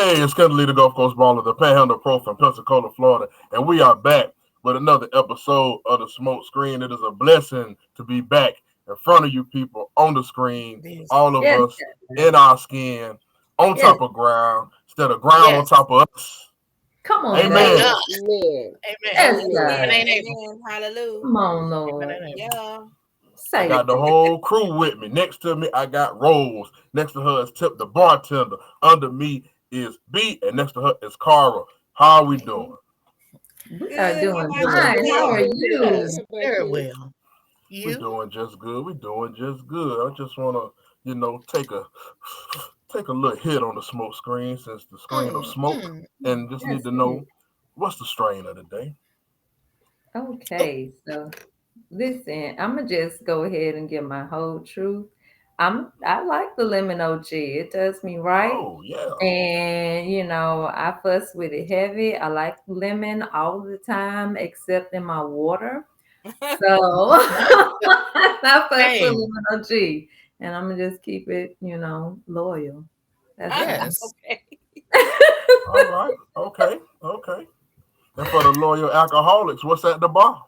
Hey, it's Kendall, the Gulf Coast Baller, the Panhandle Pro from Pensacola, Florida, and we are back with another episode of the Smoke Screen. It is a blessing to be back in front of you people on the screen, all of Yes, us in our skin, on yes. top of ground, instead of ground on top of us. Come on, Amen. Amen. God. Amen. Yes, Amen. God. Amen. Hallelujah. Come on, Lord. Yeah. I Say got the whole crew with me. Next to me, I got Rose. Next to her is Tip, the bartender. Under me is B, and next to her is Cara. How are we doing? we are Good. How doing about Doing fine. How yourself? are good. you? How about Very you? well. We're You? doing just good. We're doing just good. I just want to, take a little hit on the smoke screen since the screen of Mm, smoke, mm. and just need That's to it. know what's the strain of the day. Okay, so listen, I'm gonna just go ahead and give my whole truth. I like the lemon OG. It does me right. Oh yeah. And I fuss with it heavy. I like lemon all the time, except in my water. So I fuss with Same. lemon OG. And I'm gonna just keep it, loyal. That's all. Yes. Okay. All right. Okay. Okay. And for the loyal alcoholics, what's at the bar?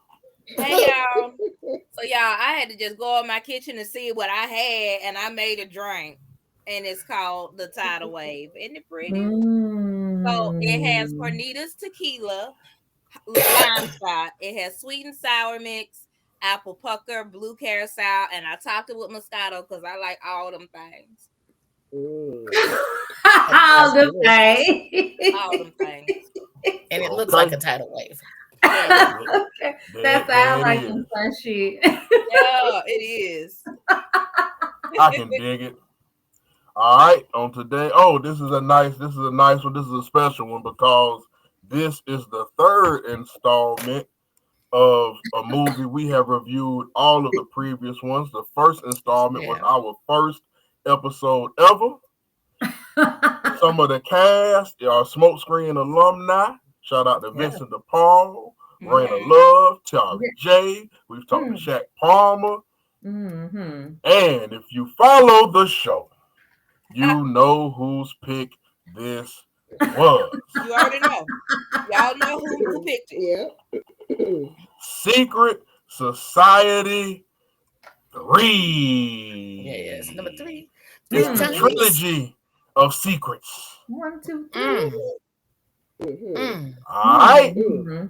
Hey y'all. So y'all, I had to just go in my kitchen and see what I had, and I made a drink, and it's called the Tidal Wave. Isn't it pretty? So it has Mm. Cornita's tequila, lime shot. It has sweet and sour mix, apple pucker, blue carousel, and I topped it with Moscato because I like all them things. Mm, That All sounds the delicious. All thing. them things. And it looks like Okay. a tidal wave. Yes. There, Okay. That there sounds it like is. some fun shit. Yeah, it is. I can dig it. All right, on today. Oh, this is a nice one. This is a special one because this is the third installment of a movie. We have reviewed all of the previous ones. The first installment was Yeah. our first episode ever. Some of the cast are Smokescreen alumni. Shout out to Yeah. Vincent DePaul, Raina Mm-hmm. Love, Charlie Yeah. J. We've talked to Mm. Shaq Palmer. Mm-hmm. And if you follow the show, you know whose pick this was. You already know. Y'all know who picked it. yeah. Secret Society Yes. Number 3. 3. It's Three the Mm. times. trilogy of secrets. One, two, three. Mm, Mm-hmm. mm. All right. Mm. Mm-hmm.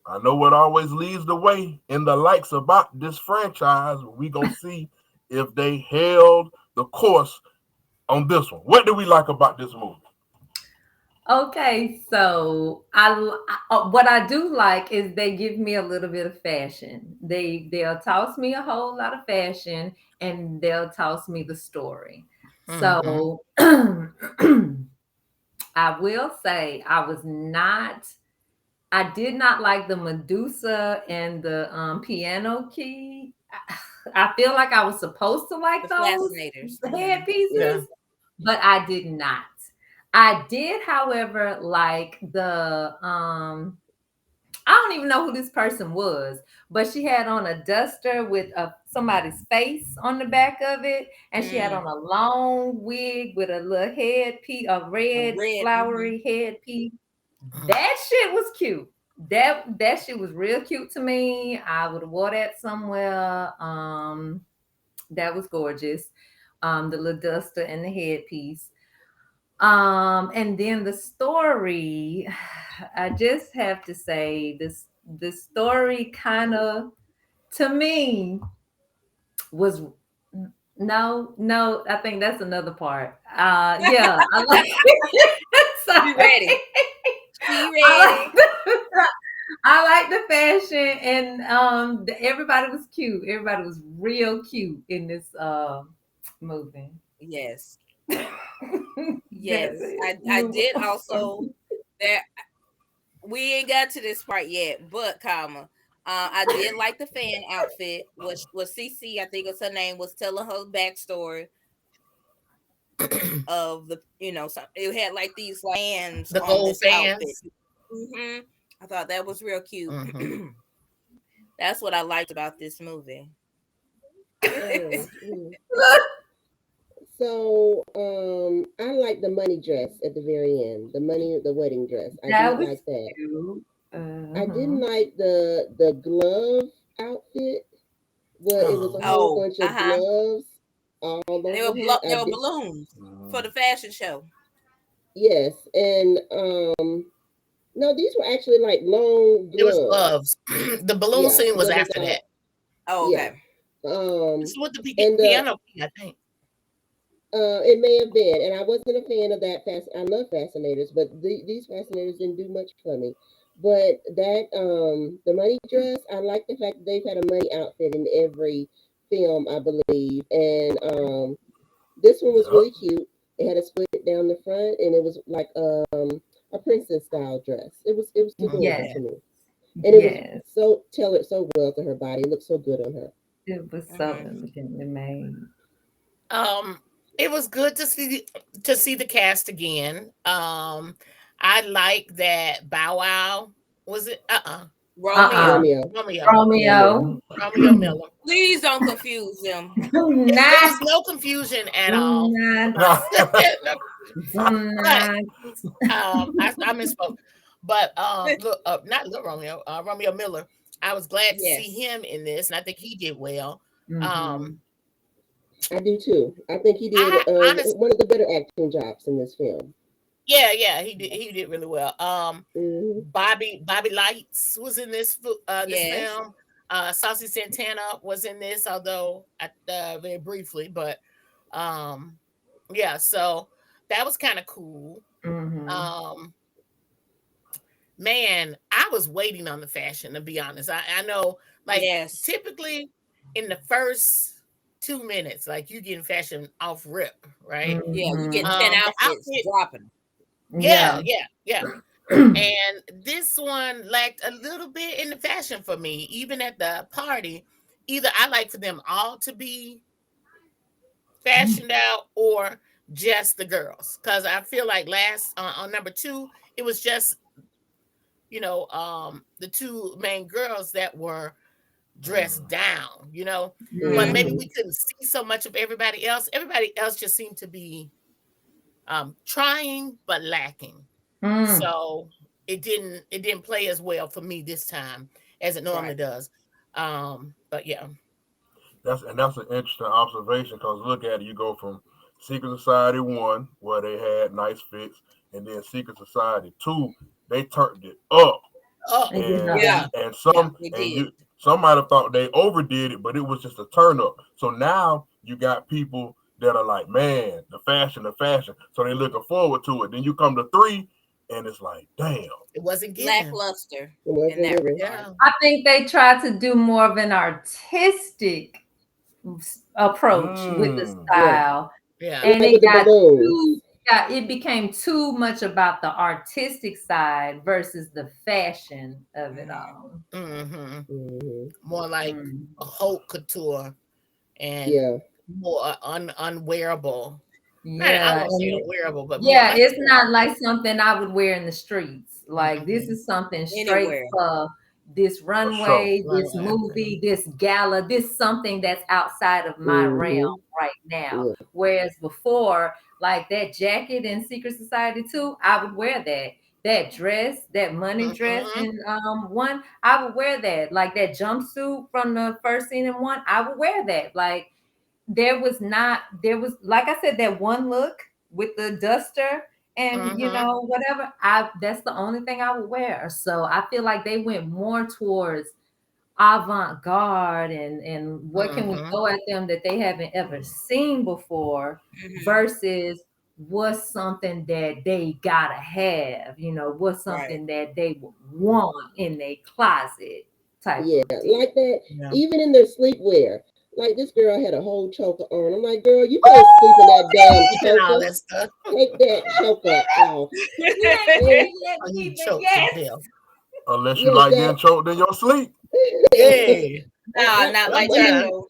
I know what always leads the way in the likes about this franchise. We gonna see if they held the course on this one. What do we like about this movie? Okay, so what I do like is they give me a little bit of fashion. They'll toss me a whole lot of fashion, and they'll toss me the story. Mm-hmm. So I will say I did not like the Medusa and the piano key. I feel like I was supposed to like The those Fascinators. head Yeah. pieces, Yeah. but I did not. I did, however, like the I don't even know who this person was, but she had on a duster with somebody's face on the back of it, and she had Mm. on a long wig with a little headpiece, a A red red. Mm-hmm. flowery headpiece. Mm. That shit was cute. That shit was real cute to me. I would have wore that somewhere. That was gorgeous. The little duster and the headpiece. And then the story, I just have to say this the story kind of to me was no, I think that's another part. Yeah, I like She sorry. ready. She I ready. like I like the fashion and everybody was cute. Everybody was real cute in this movie. Yes. That's Yes. it. I Move did on. also that we ain't got to this part yet, but I did like the fan outfit, which was CC, I think it's her name, was telling her backstory of some it had like these fans The on gold this outfit. fans. I thought that was real cute. Mm-hmm. That's what I liked about this movie. Mm. Mm. So, I like the money dress at the very end. The wedding dress. I That did was like that. cute. I Uh-huh. didn't like the glove outfit where it was a Oh. whole Oh, bunch of gloves all over her. I They were did, balloons for Mhm. the fashion show. yes, and no, these were actually like long It was gloves. gloves. The balloon Yeah, scene was there was after that. Oh, yeah. okay. This Um, is with the and piano key, I think. it may have been, and I wasn't a fan of that. I love fascinators, but these fascinators didn't do much for me. But that the money dress, I like the fact that they've had a money outfit in every film, I believe, and this one was Yep. really cute. It had a split down the front, and it was like a princess style dress. It was adorable Yes, to me, and it was yes. so tailored so well to her body. It looked so good on her. It was so Hmm. elegantly made. Um, it was good to see the cast again. I like that Bow Wow was it? Uh-uh. Romeo. Romeo, Romeo. Romeo. Romeo. Romeo Miller. Please don't confuse them. It Not, was no confusion at do all. not, No, do but not. I misspoke. But look, not Little Romeo, Romeo Miller. I was glad to see Yes. him in this, and I think he did well. Um, Mm-hmm. I do too. I think he did I honestly, one of the better acting jobs in this film. yeah, he did really well. Hmm. Bobby Lights was in this Yes. film. Saucy Santana was in this, although very briefly, but um, yeah, so that was kind of cool. Mm-hmm. Um, man, I was waiting on the fashion, to be honest. I know, like, Yes. typically in the first 2 minutes, like, you getting fashion off rip, right? Yeah, you getting 10 The outfits outfit, dropping. yeah, Yeah. yeah. And this one lacked a little bit in the fashion for me, even at the party. Either I like for them all to be fashioned out or just the girls. Because I feel like last on number two, it was just, the two main girls that were dressed down, but Hmm. maybe Hmm. we couldn't see so much of everybody else. Everybody else just seemed to be trying but lacking. Mm. So it didn't play as well for me this time as it normally Right. does. But yeah. That's an interesting observation because look at it, you go from Secret Society 1, where they had nice fits, and then Secret Society 2, they turned it up. Oh, And Yeah. Yeah, and yeah. some they and did. you some might have thought they overdid it, but it was just a turn up. So now you got people that are like, man, the fashion. So they're looking forward to it. Then you come to 3, and it's like, damn. It wasn't given. Lackluster It in wasn't that given. regard. Yeah. I think they tried to do more of an artistic approach with the Mm. Yeah, style, Yeah. and like with it the got balloons. too, yeah, it became too much about the artistic side versus the fashion of it Hmm. all. Hmm. Hmm. More like Mm. a haute couture and Yeah, more unwearable. Not I Yeah, won't say and unwearable, but more yeah, like it's not like something I would wear in the streets. Like this mm-hmm. is something straight Anywhere. for this For sure. runway, this Runway. movie, this gala, this something that's outside of my realm hmm, right now. yeah, Whereas before, like that jacket in Secret Society 2, I would wear that. That dress, that money dress Mm-hmm. in one, I would wear that. Like that jumpsuit from the first scene in one, I would wear that. Like there was like I said, that one look with the duster and Mm-hmm. whatever. I That's the only thing I would wear. So I feel like they went more towards avant-garde and what can we Mm-hmm. throw at them that they haven't ever seen before Hmm. versus what's something that they gotta have, what's Right. something that they would want in their closet type yeah. of deal. Like that. Yeah. Even in their sleepwear. Like this girl had a whole choker on. I'm like, girl, you can't sleep in that damn Ooh, And all choker. that stuff. Take that choker off. you ain't And saying that, Oh, you Stephen. choked to Yes. death. Unless you yes, like getting choked in your sleep. that. Yeah. Nah, not like I that Sometimes. mean, though.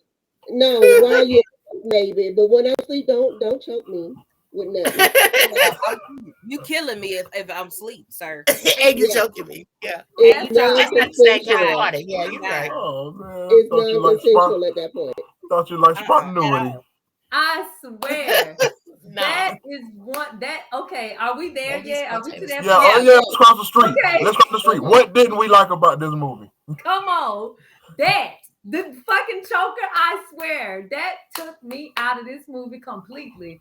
no, while you're asleep, maybe, but when I sleep, don't choke me with nothing. Yeah, you killing me if I'm asleep, sir. And you Yeah, choking me. Yeah. it's You trying That's to not the same kind of bye, non-consensual. party. Yeah, you're right. bye. Oh man, I It's thought you like non-consensual at that point. thought you like Uh-uh, at spontaneity. all. I swear. No. That is one that okay. Are we there Maybe yet? Are we to that Yeah, point? oh yeah, let's cross the street. Okay. Let's cross the street. What didn't we like about this movie? Come on. That the fucking choker, I swear, that took me out of this movie completely.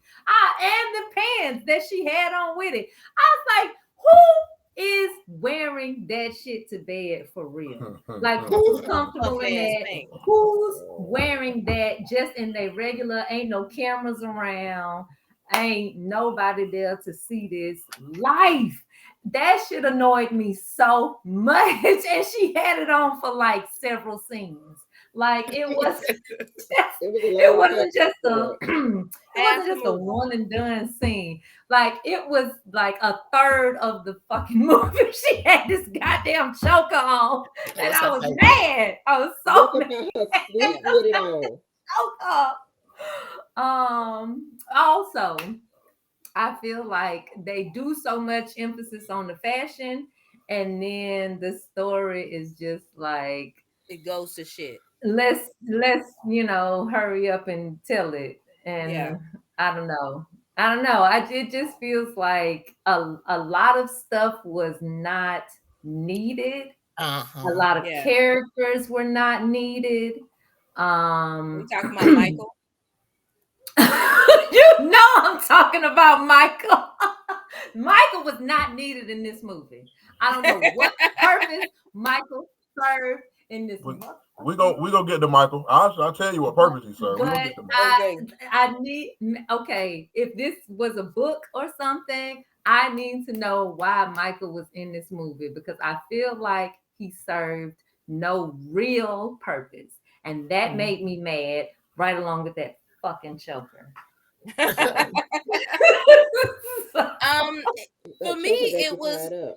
And the pants that she had on with it. I was like, who is wearing that shit to bed for real? Like, who's comfortable in Puff-ass that? pants. Who's wearing that just in their regular, ain't no cameras around, ain't nobody there to see this life. That shit annoyed me so much. And she had it on for like several scenes. Like it was just, it wasn't just a it wasn't just a one and done scene. Like it was like a third of the fucking movie. She had this goddamn choker on. And I was mad. I was so mad. Her sleep with it on. Choker. Also, I feel like they do so much emphasis on the fashion, and then the story is just like It goes to shit. let's hurry up and tell it. And I don't know. It just feels like a lot of stuff was not needed. A lot of characters were not needed. We talking about Michael? I'm talking about Michael. Michael was not needed in this movie. I don't know what purpose Michael served in this movie. We gonna get to Michael. I'll tell you what purpose he served. But I need if this was a book or something, I need to know why Michael was in this movie because I feel like he served no real purpose, and that made me mad. Right along with that fucking choker. For me, it was.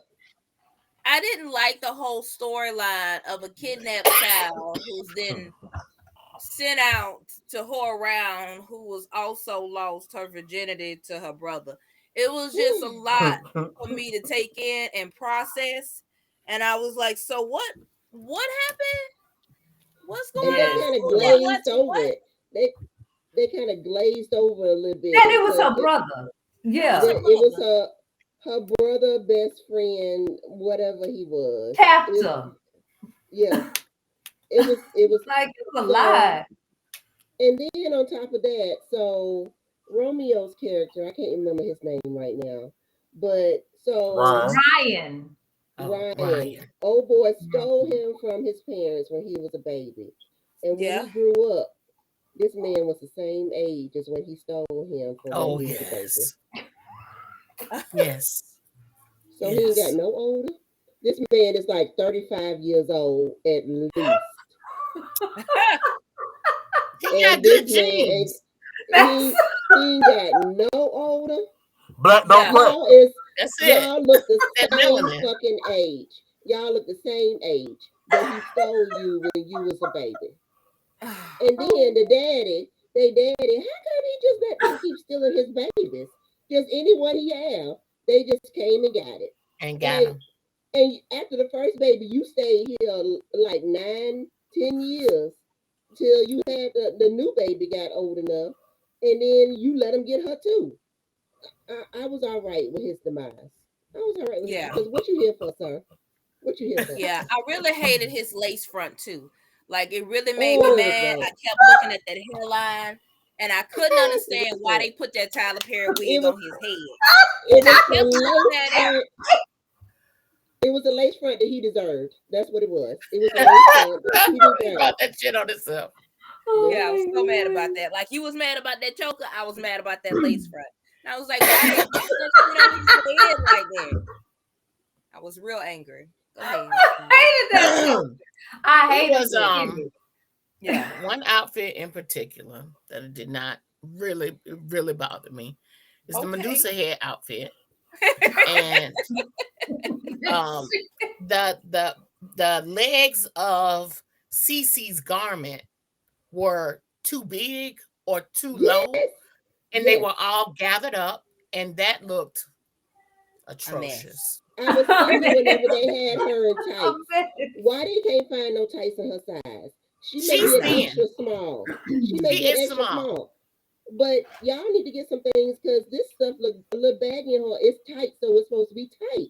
I didn't like the whole storyline of a kidnapped child who's then sent out to whore around, who was also lost her virginity to her brother. It was just a lot for me to take in and process, and I was like, "So what happened? What's going on?" They kind of glazed over it. They kind of glazed over a little bit. And it was her brother. Yeah, it was her brother, best friend, whatever he was. Captain. Yeah. It was like it was a lie. And then on top of that, so Romeo's character, I can't remember his name right now, but so Ryan. Old boy stole him from his parents when he was a baby, and when he grew up, this man was the same age as when he stole him from when he was a baby. Yes. So he ain't got no older. This man is like 35 years old at least. He got good genes. He ain't got no older. Black don't play. That's it. Y'all look the same fucking age. Y'all look the same age that he stole you when you was a baby. And then the daddy, how come he just let them keep stealing his babies? Just anyone he have, they just came and got it. And got him. And after the first baby, you stayed here like 9-10 years till you had the new baby got old enough, and then you let him get her too. I was all right with his demise. I was all right with him. Because what you here for, sir? What you here for? Yeah, I really hated his lace front too. Like it really made me mad. I kept looking at that hairline, and I couldn't understand why they put that Tyler Perry wig on his head. It was a lace front that he deserved. That's what it was. It was a lace front that he deserved. He brought that shit on himself. Yeah, I was so mad about that. Like you was mad about that choker, I was mad about that lace front. And I was like, why did you put that shit on his head like that? I was real angry. Go ahead. I hated that. I hated it. One outfit in particular that did not really bother me is the Medusa head outfit. And the legs of Cece's garment were too big or too low, and they were all gathered up, and that looked atrocious. I was thinking whenever they had her in tights, why they can't find no tights in her size? She may be extra small. She may be extra small. But y'all need to get some things because this stuff look a little baggy and hard. It's tight, so it's supposed to be tight,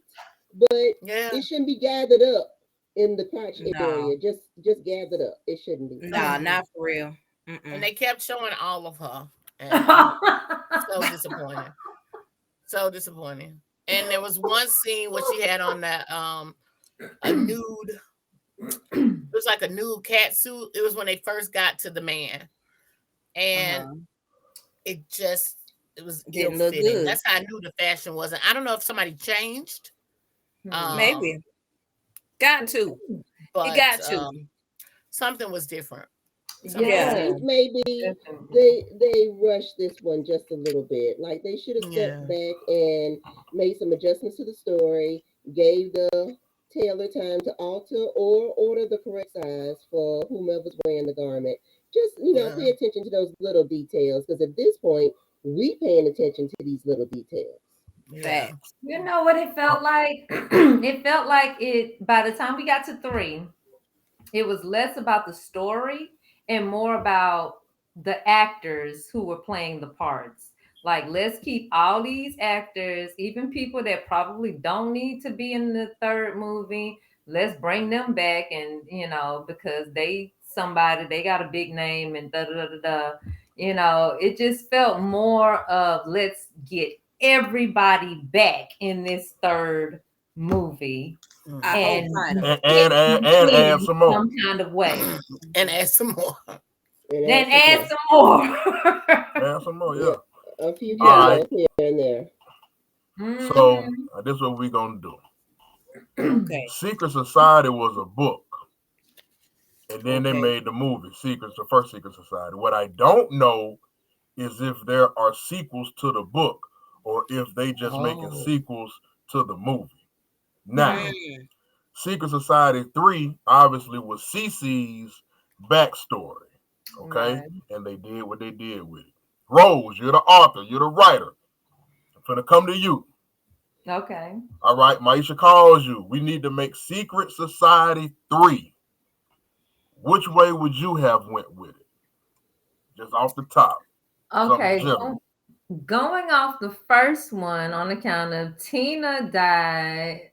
but Yeah. it shouldn't be gathered up in the crotch area. No, Just gathered up. It shouldn't be. no, Mm. not for real. And Mm-mm. they kept showing all of her. And so disappointing. So disappointing. And there was one scene where she had on that a nude, it was like a nude cat suit. It was when they first got to the man. And Uh-huh. it just it was ill Didn't look fitting. good. That's how I knew the fashion wasn't. I don't know if somebody changed. Hmm. Um, Maybe. Got to. It but got to. something was different. Something I was Yeah. Yeah, think different. maybe definitely. they rushed this one just a little bit. Like they should have stepped Yeah. back and made some adjustments to the story, gave the tailor time to alter or order the correct size for whomever's wearing the garment. Just Yeah. pay attention to those little details because at this point we paying attention to these little details. Yeah. Facts. You know what it Uh, felt like? It felt like it by the time we got to three, it was less about the story and more about the actors who were playing the parts. Like, let's keep all these actors, even people that probably don't need to be in the third movie, let's bring them back. And, because they got a big name and da da da da da. It just felt more of let's get everybody back in this third movie I Mhm. hope and fighter. get and add completed some more. some kind of way. And add some more. And Then add some add more. some more. Add some more. Yeah, Yeah. a few All Yeah. right. cameos here and there. So Hmm. this is what we gonna do. Okay. Secret Society was a book, and then they Okay. made the movie Secrets, the first Secret Society. What I don't know is if there are sequels to the book or if they just making Oh. sequels to the movie. Now, Hmm. Mm. Secret Society 3 obviously was Cece's backstory. Okay? Right. And they did what they did with it. Rose, you're the author, you're the writer. I'm gonna come to you. Okay. All right, Maisha calls you. We need to make Secret Society 3. Which way would you have went with it? Just off the top. Something Okay. general. Going off the first one on account of Tina died.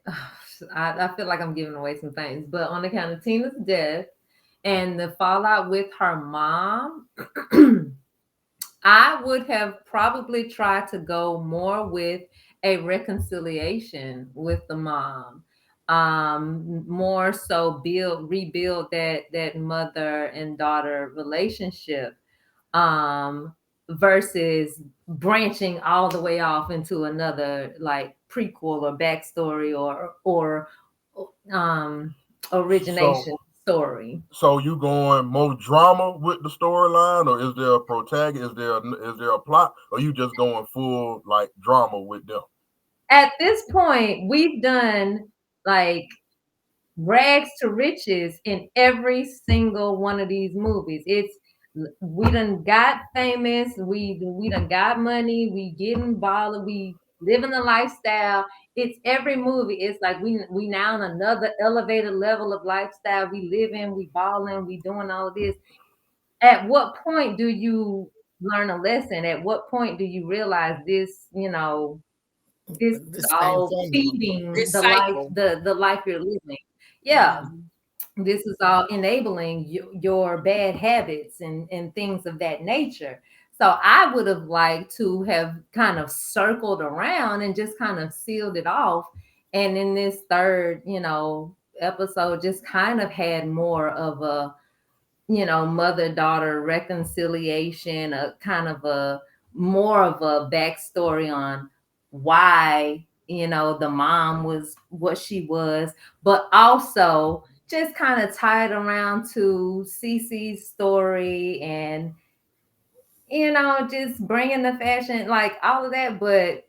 I feel like I'm giving away some things, but on account of Tina's death and the fallout with her mom, I would have probably tried to go more with a reconciliation with the mom. More so rebuild that mother and daughter relationship. Versus branching all the way off into another like prequel or backstory or um So origination story. so you going more drama with the storyline, or is there a protagonist? Is there a plot, or you just going full like drama with them? At this point, we've done like rags to riches in every single one of these movies. It's we done got famous, we done got money, we getting baller, we living the lifestyle. It's every movie. It's like we now on another elevated level of lifestyle. We living, we balling, we doing all of this. At what point do you learn a lesson? At what point do you realize this The is same all formula. feeding This the life, cycle. the life you're living? Yeah, Mm-hmm. this is all enabling your bad habits and things of that nature. So I would have liked to have kind of circled around and just kind of sealed it off. And in this third, episode, just kind of had more of a mother daughter reconciliation, a kind of a more of a backstory on why, the mom was what she was, but also just kind of tied around to Cece's story and, just bringing the fashion, like all of that. But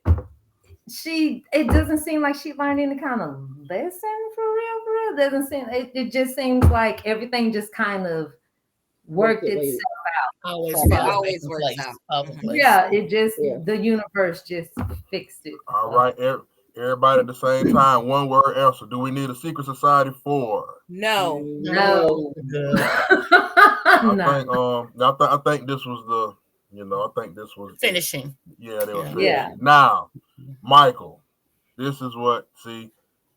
it doesn't seem like she learned any kind of lesson for real, for real. Doesn't seem, it just seems like everything just kind of Worked worked it way itself Always for It her. falls back always in works place. out. Falls in Mhm. place. Yeah, it just yeah. the universe just fixed it. All So right, everybody at the same time. One word answer. Do we need a Secret Society 4? No. No, No. no. good. I No. think I think this was I think this was it. Finishing. Yeah, they were Yeah. Yeah. finishing. Now, Michael, this is what, see,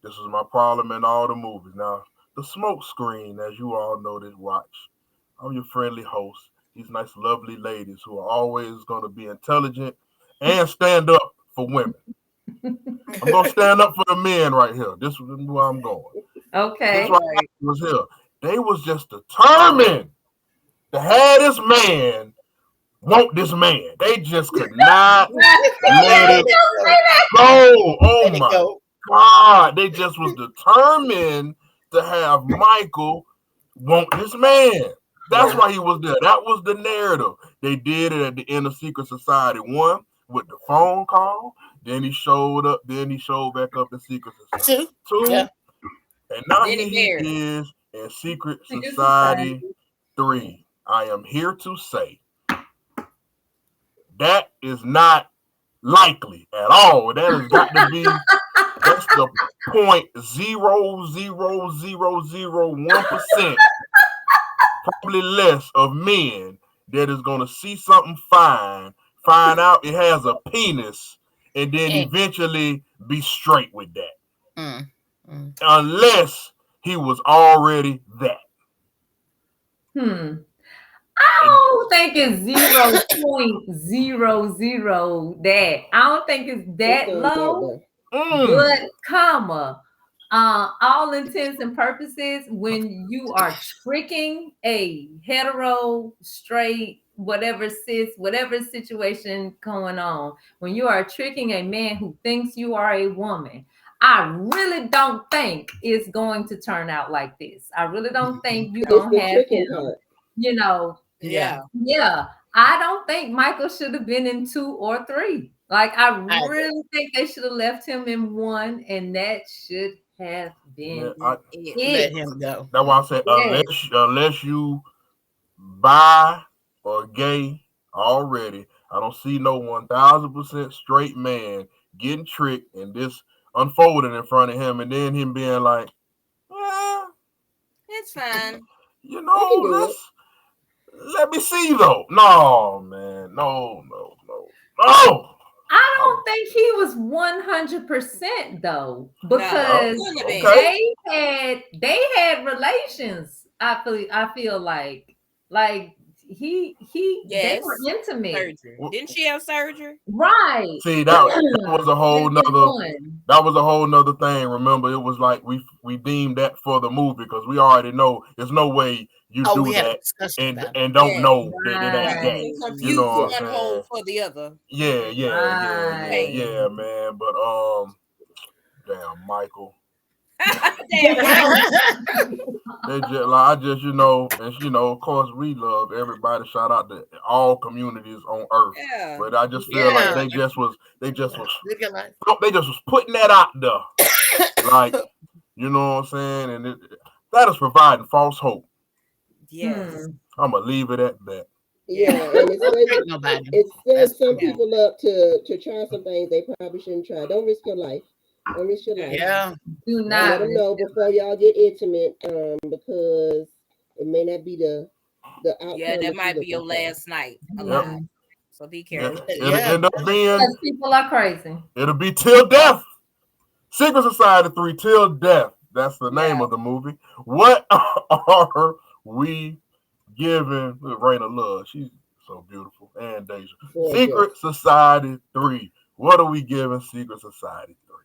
this is my problem in all the movies. Now, the smoke screen, as you all know that watch, I'm your friendly host. These nice, lovely ladies who are always going to be intelligent and stand up for women. I'm going to stand up for the men right here. This is where I'm going. This Okay. right Right. was here. They was just determined to have this man want this man. They just could not let Let it it go. go. Oh Let it my go. God. They just was determined to have Michael want this man. That's Yeah. why he was there. That was the narrative. They did it at the end of Secret Society 1 with the phone call. Then he showed up. Then he showed back up in Secret Society 2. 2. Yeah. And now Then here he he married her. is in Secret Secret Society Society. 3. I am here to say that is not likely at all. That has got to be, that's the 0.00001%, probably less, of men that is going to see something fine, find out it has a penis, and then And, eventually be straight with that. mm, mm. Unless he was already that. Hmm. I And don't think it's 0.00 that. I don't think it's It's that on that low. though. But mm, comma, all intents and purposes, when you are tricking a hetero, straight, whatever cis, whatever situation going on, when you are tricking a man who thinks you are a woman, I really don't think it's going to turn out like this. I really don't think you're It's gonna the have tricking him, part. you know, Yeah. Yeah. yeah, I don't think Michael should have been in 2 or 3. Like, I I agree. really think they should have left him in 1, and that should have yeah, been It. Let it. him go. that's why I said Yes. unless you bi or gay already, I don't see no 1,000% straight man getting tricked and this unfolding in front of him, and then him being like, eh, It's fine. I can do it. let's let me see though. No, man, no. I I, don't think he was 100% though, No, he well, because couldn't have been. okay. they had relations. I feel like they were Yes. intimate. Surgery. Didn't she have surgery? Right. See that was a whole In nother 1. that was a whole nother thing. Remember, it was like we deemed that for the movie because we already know there's no way you Oh, do we had a that discussion and about it. and don't Yes. know that it ain't Right. that. Right. You You know confuse what Yeah. I'm one saying? hole for the other. Yeah. Right. Hey. Man. But damn, Michael. Damn, Michael. They just like I just and of course we love everybody. Shout out to all communities on Earth. Yeah. But I just feel like Yeah. they just was Live your life. they just was putting that out there. Like, you know what I'm saying? And that is providing false hope. Yes. Hmm. I'm gonna leave it at that. Yeah, Yeah. and Don't trick nobody. it That's sets some true. Yeah. people up to try some things they probably shouldn't try. Don't risk your life. Don't risk your life. Mm-mm. Yeah. Do Let not them risk know your before y'all get intimate, because it may not be the Yeah, outcome that that you're might be your looking for. last night Yep. alone. So be Yeah. careful. It'll Yeah. end up being because people are crazy. it'll be till death. Secret Society 3 Till Death. That's the name Yeah. of the movie. What are we giving Raina Love? She's so beautiful. And Deja. Gorgeous. Secret Society 3. What are we giving Secret Society 3?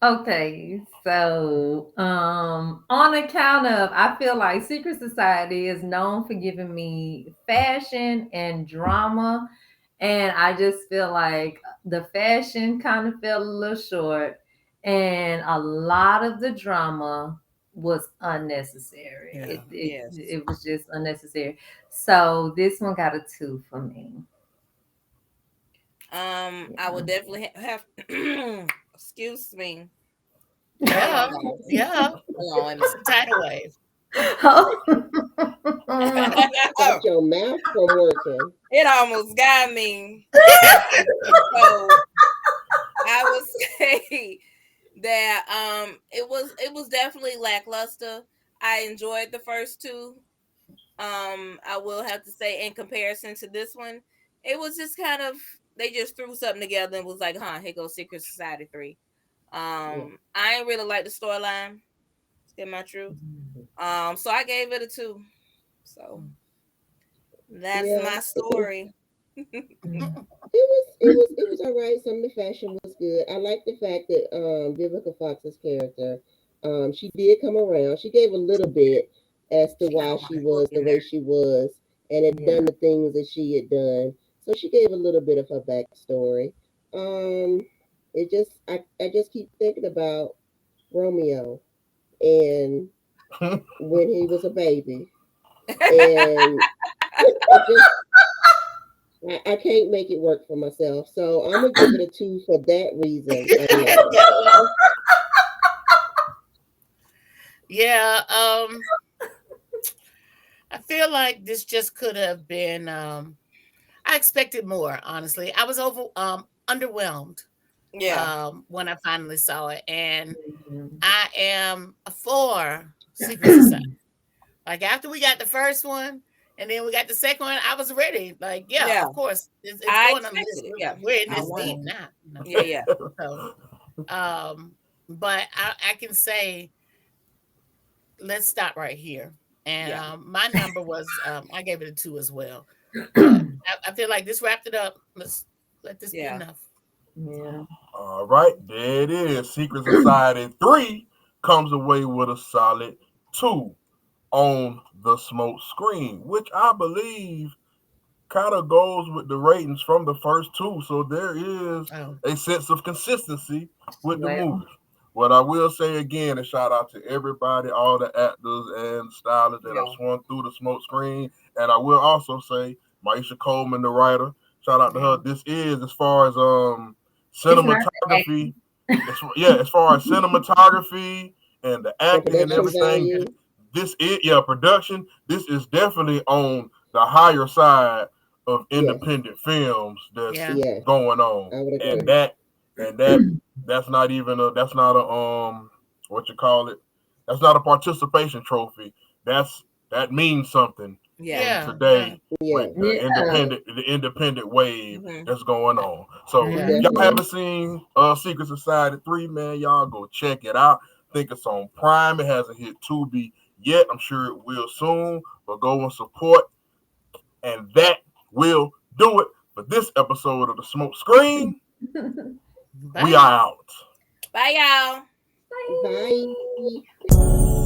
Okay, so on account of, I feel like Secret Society is known for giving me fashion and drama, and I just feel like the fashion kind of fell a little short, and a lot of the drama was unnecessary. Yeah. Yes. It was just unnecessary. So this one got a 2 for me. I would Yeah. definitely have excuse me. Hold Yeah. on, guys. Yeah. Hold on, let me It's a tidal wave. Stop your mouth from working. it almost got me. So I would say that it was definitely lackluster. I enjoyed the first two. I will have to say, in comparison to this one, it was just kind of, they just threw something together and was like, "Huh, here goes Secret Society 3." Yeah. I ain't really like the storyline. Tell my truth. So I gave it a 2. So that's Yeah. my story. It was all right. Some of the fashion was good. I like the fact that Vivica Fox's character, she did come around. She gave a little bit as to She got why on my she foot was the in there. way she was and had Yeah. done the things that she had done. So she gave a little bit of her backstory. Um, I just keep thinking about Romeo and when he was a baby, and it just I can't make it work for myself. So I'm gonna give it a 2 for that reason alone. Yeah, well, yeah. I feel like this just could have been. I expected more. Honestly, I was underwhelmed Yeah. when I finally saw it, and Mhm. I am for Secret Society. Like after we got the first one, and then we got the second one, I was ready. Like, yeah, Yeah. of course, it's I going on the expected list. it. Yeah. We're in I this wanted. deep now. Yeah. Yeah. So, um, but I can say let's stop right here. And Yeah. my number was I gave it a 2 as well. But I feel like this wrapped it up. Let's let this be Yeah. enough. Yeah. All right, there it is. Secret Society 3 comes away with a solid 2 on the smoke screen, which I believe kind of goes with the ratings from the first two. So there is Oh, a sense of consistency with the Well. movies. What I will say again, and shout out to everybody, all the actors and stylists that have Yeah. swung through the smoke screen. And I will also say Maisha Coleman, the writer, shout out to her. Yeah. This is as far as It's not the cinematography. As far as cinematography and the And acting and production everything, value. this is production. This is definitely on the higher side of Yes. independent films that's yeah, Yes. going on, I would and agree. that's not even that's not a what you call it, that's not a participation trophy. That means something Yeah. in yeah. today with Yeah. Yeah. the independent wave Hmm. that's going on. So Yeah. if y'all Definitely. haven't seen Secret Society 3, man, y'all go check it out. I think it's on Prime. It hasn't hit Tubi yet. I'm sure it will soon. But go and support, and that will do it for this episode of the Smoke Screen. We Bye. are out. Bye, y'all. Bye. Bye.